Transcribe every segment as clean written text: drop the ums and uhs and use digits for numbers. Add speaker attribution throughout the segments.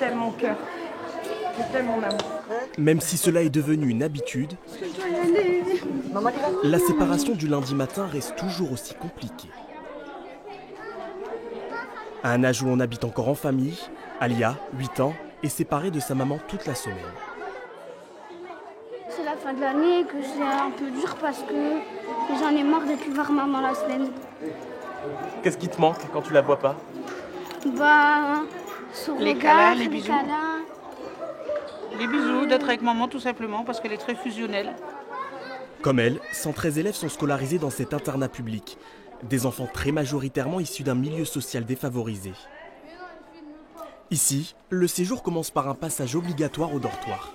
Speaker 1: t'aime mon cœur. Je t'aime mon amour.
Speaker 2: Même si cela est devenu une habitude, la séparation du lundi matin reste toujours aussi compliquée. À un âge où on habite encore en famille, Alia, 8 ans, est séparée de sa maman toute la semaine.
Speaker 3: C'est la fin de l'année que c'est un peu dur parce que j'en ai marre de plus voir maman la semaine.
Speaker 2: Qu'est-ce qui te manque quand tu la vois pas?
Speaker 3: Bah, son
Speaker 4: Les
Speaker 3: regard,
Speaker 4: câlins, les
Speaker 3: les
Speaker 4: bisous.
Speaker 3: câlins.
Speaker 4: Les bisous, d'être avec maman tout simplement parce qu'elle est très fusionnelle.
Speaker 2: Comme elle, 113 élèves sont scolarisés dans cet internat public. Des enfants très majoritairement issus d'un milieu social défavorisé. Ici, le séjour commence par un passage obligatoire au dortoir.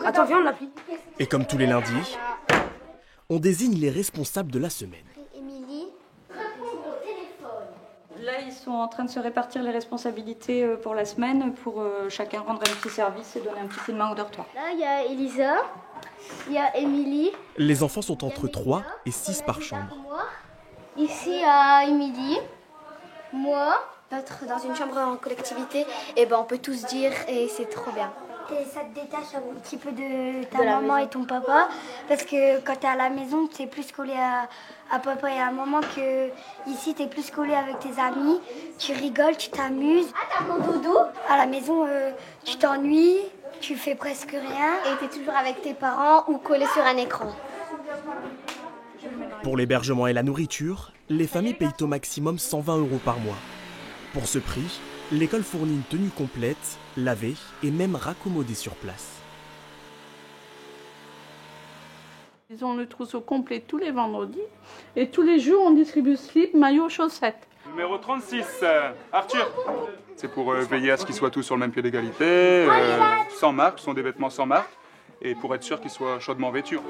Speaker 1: Attends, viens, on l'applique.
Speaker 2: Et comme tous les lundis, on désigne les responsables de la semaine.
Speaker 5: Là, ils sont en train de se répartir les responsabilités pour la semaine, pour chacun rendre un petit service et donner un petit coup de main au dortoir.
Speaker 3: Là, il y a Elisa, il y a Émilie.
Speaker 2: Les enfants sont entre 3 et 6 par chambre.
Speaker 3: Ici, il y a Émilie, moi. D'être dans une chambre en collectivité, et ben on peut tous dire et c'est trop bien. Et ça te détache un petit peu de ta maman et ton papa, parce que quand tu es à la maison, tu es plus collé à papa et à maman que ici, tu es plus collé avec tes amis, tu rigoles, tu t'amuses. Ah, t'as mon doudou. À la maison, tu t'ennuies, tu fais presque rien et tu es toujours avec tes parents ou collé sur un écran.
Speaker 2: Pour l'hébergement et la nourriture, les familles payent au maximum 120 € par mois. Pour ce prix, l'école fournit une tenue complète, lavée et même raccommodée sur place.
Speaker 4: Ils ont le trousseau complet tous les vendredis et tous les jours on distribue slip, maillot, chaussettes.
Speaker 6: Numéro 36, Arthur. C'est pour veiller à ce qu'ils soient tous sur le même pied d'égalité, sans marque, ce sont des vêtements sans marque, et pour être sûr qu'ils soient chaudement vêtus.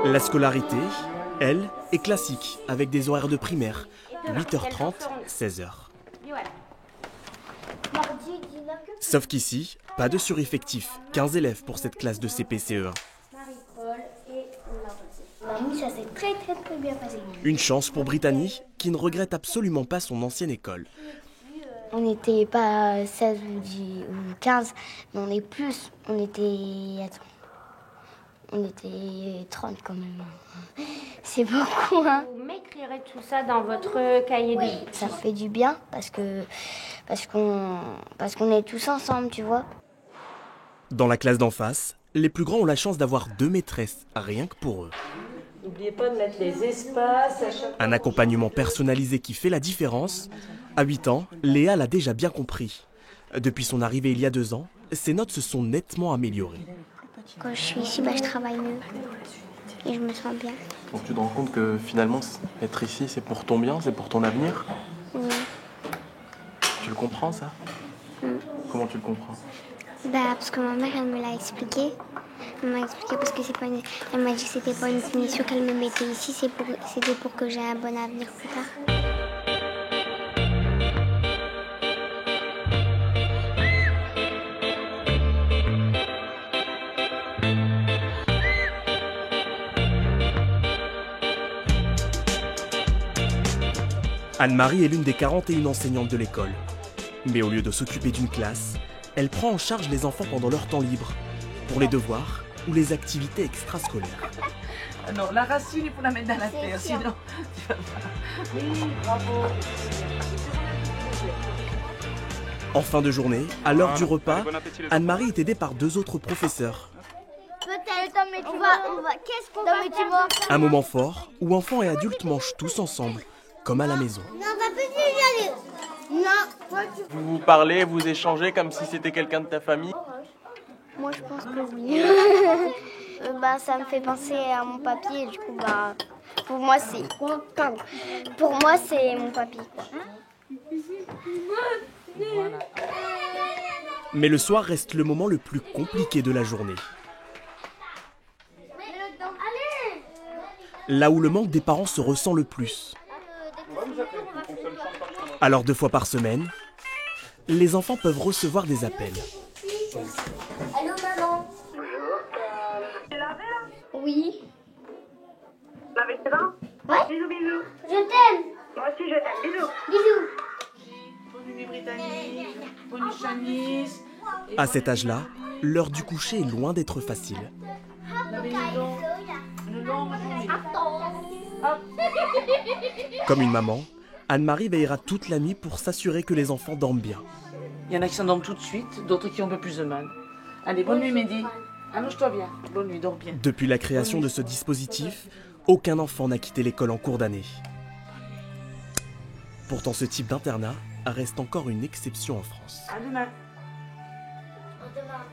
Speaker 2: La scolarité, elle, est classique, avec des horaires de primaire, 8h30, 16h. Sauf qu'ici, pas de sureffectif, 15 élèves pour cette classe de CP-CE1.
Speaker 3: Ça s'est très bien passé.
Speaker 2: Une chance pour Brittany, qui ne regrette absolument pas son ancienne école.
Speaker 3: On n'était pas 16 ou 10 ou 15, mais on est plus. On était 30 quand même. C'est beaucoup, hein.
Speaker 7: Vous m'écrirez tout ça dans votre cahier de vie.
Speaker 3: Ça fait du bien parce qu'on est tous ensemble, tu vois.
Speaker 2: Dans la classe d'en face, les plus grands ont la chance d'avoir 2 maîtresses, rien que pour eux.
Speaker 1: N'oubliez pas de mettre les espaces à chaque...
Speaker 2: Un accompagnement personnalisé qui fait la différence. À 8 ans, Léa l'a déjà bien compris. Depuis son arrivée il y a 2 ans, ses notes se sont nettement améliorées.
Speaker 3: Quand je suis ici, je travaille mieux et je me sens bien.
Speaker 8: Donc tu te rends compte que finalement, être ici, c'est pour ton bien, c'est pour ton avenir?
Speaker 3: Oui.
Speaker 8: Tu le comprends, ça? Comment tu le comprends?
Speaker 3: Parce que ma mère, elle me l'a expliqué. Elle m'a expliqué parce que elle m'a dit que c'était pas une punition qu'elle me mettait ici, c'était pour que j'ai un bon avenir plus tard.
Speaker 2: Anne-Marie est l'une des 41 enseignantes de l'école. Mais au lieu de s'occuper d'une classe, elle prend en charge les enfants pendant leur temps libre, pour les devoirs ou les activités extrascolaires.
Speaker 4: Non, la racine, il faut la mettre dans la terre, sinon tu vas pas. Oui, bravo.
Speaker 2: En fin de journée, à l'heure du repas, Anne-Marie est aidée par 2 autres professeurs.
Speaker 3: Peut-être, mais tu vois, qu'est-ce qu'on va faire?
Speaker 2: Un moment fort où enfants et adultes mangent tous ensemble, comme à la maison.
Speaker 3: Non, on va plus y aller. Non.
Speaker 8: Vous vous parlez, vous échangez comme si c'était quelqu'un de ta famille?
Speaker 3: Moi, je pense que oui. Ça me fait penser à mon papy et du coup, pour moi, c'est... Pardon. Pour moi, c'est mon papy, quoi.
Speaker 2: Mais le soir reste le moment le plus compliqué de la journée. Là où le manque des parents se ressent le plus. Alors 2 fois par semaine, les enfants peuvent recevoir des appels.
Speaker 3: Allô, maman? Oui.
Speaker 1: Laver tes dents?
Speaker 3: Ouais.
Speaker 1: Bisous, bisous.
Speaker 3: Je t'aime.
Speaker 4: Brittany. Bonne nuit, Janice.
Speaker 2: À cet âge-là, l'heure du coucher est loin d'être facile. Comme une maman, Anne-Marie veillera toute la nuit pour s'assurer que les enfants dorment bien.
Speaker 9: Il y en a qui s'endorment tout de suite, d'autres qui ont un peu plus de mal. Allez, bonne nuit Mehdi. Allonge-toi bien. Bonne nuit, dors bien.
Speaker 2: Depuis la création de ce dispositif, aucun enfant n'a quitté l'école en cours d'année. Pourtant, ce type d'internat reste encore une exception en France.
Speaker 9: À demain.
Speaker 3: À demain.